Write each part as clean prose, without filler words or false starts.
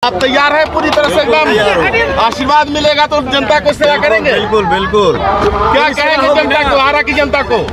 आप तैयार हैं पूरी तरह से एकदम? आशीर्वाद मिलेगा तो जनता को सेवा करेंगे। बिल्कुल बिल्कुल। क्या कहेंगे जनता को, आरा की जनता को?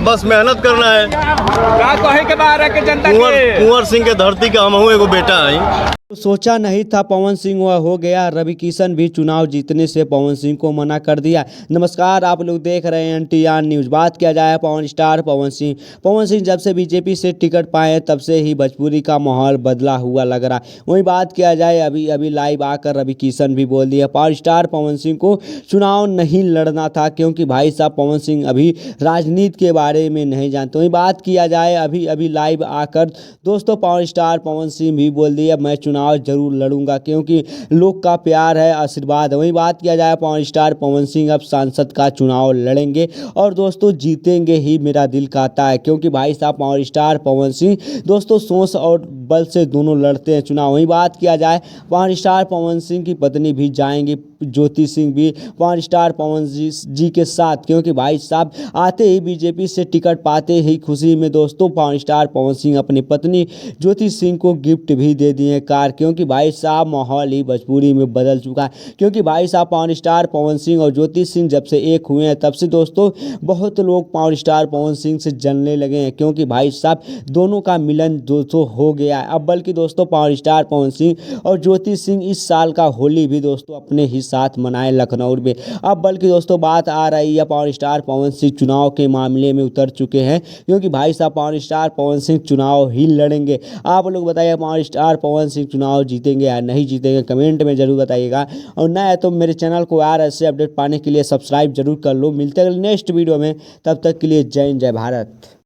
बस मेहनत करना है। का कहे के बाहर के जनता के कुंवर सिंह के धरती का हम एगो बेटा है। सोचा नहीं था पवन सिंह वह हो गया। रवि किशन भी चुनाव जीतने से पवन सिंह को मना कर दिया। नमस्कार, आप लोग देख रहे हैं NTR न्यूज़। बात किया जाए पवन स्टार पवन सिंह। पवन सिंह जब से बीजेपी से टिकट पाए तब से ही भोजपुरी का माहौल बदला हुआ लग रहा है। वहीं बात किया जाए अभी लाइव आकर रवि किशन भी बोल दिया पावर स्टार पवन सिंह को चुनाव नहीं लड़ना था, क्योंकि भाई साहब पवन सिंह अभी राजनीति के बारे में नहीं जानते। वहीं बात किया जाए अभी लाइव आकर दोस्तों पावर स्टार पवन सिंह भी बोल दिया मैं चुनाव जरूर लड़ूंगा, क्योंकि लोग का प्यार है, आशीर्वाद है। वहीं बात किया जाए पावर स्टार पवन सिंह अब सांसद का चुनाव लड़ेंगे और दोस्तों जीतेंगे ही मेरा दिल कहता है, क्योंकि भाई साहब पावर स्टार पवन सिंह दोस्तों सोच और बल से दोनों लड़ते हैं चुनाव। वहीं बात किया जाए पावर स्टार पवन सिंह की पत्नी भी जाएंगी, ज्योति सिंह भी पावर स्टार पवन जी के साथ, क्योंकि भाई साहब आते ही बीजेपी से टिकट पाते ही खुशी में दोस्तों पावर स्टार पवन सिंह अपनी पत्नी ज्योति सिंह को गिफ्ट भी दे दिए कार, क्योंकि भाई साहब माहौल ही भोजपुरी में बदल चुका है। क्योंकि भाई साहब पावर स्टार पवन सिंह और ज्योति सिंह जब से एक हुए हैं तब से दोस्तों बहुत लोग पावर स्टार पवन सिंह से जलने लगे हैं, क्योंकि भाई साहब दोनों का मिलन दोस्तों हो गया है। अब बल्कि दोस्तों पावर स्टार पवन सिंह और ज्योति सिंह इस साल का होली भी दोस्तों अपने ही साथ मनाए लखनऊ में। अब बल्कि दोस्तों बात आ रही है पावर स्टार पवन सिंह चुनाव के मामले में उतर चुके हैं, क्योंकि भाई साहब पावर स्टार पवन सिंह चुनाव ही लड़ेंगे। आप लोग बताइए पावर स्टार पवन सिंह चुनाव जीतेंगे या नहीं जीतेंगे, कमेंट में जरूर बताइएगा। और नया है तो मेरे चैनल को यार ऐसे अपडेट पाने के लिए सब्सक्राइब जरूर कर लो। मिलते हैं नेक्स्ट वीडियो में, तब तक के लिए जय हिंद जय भारत।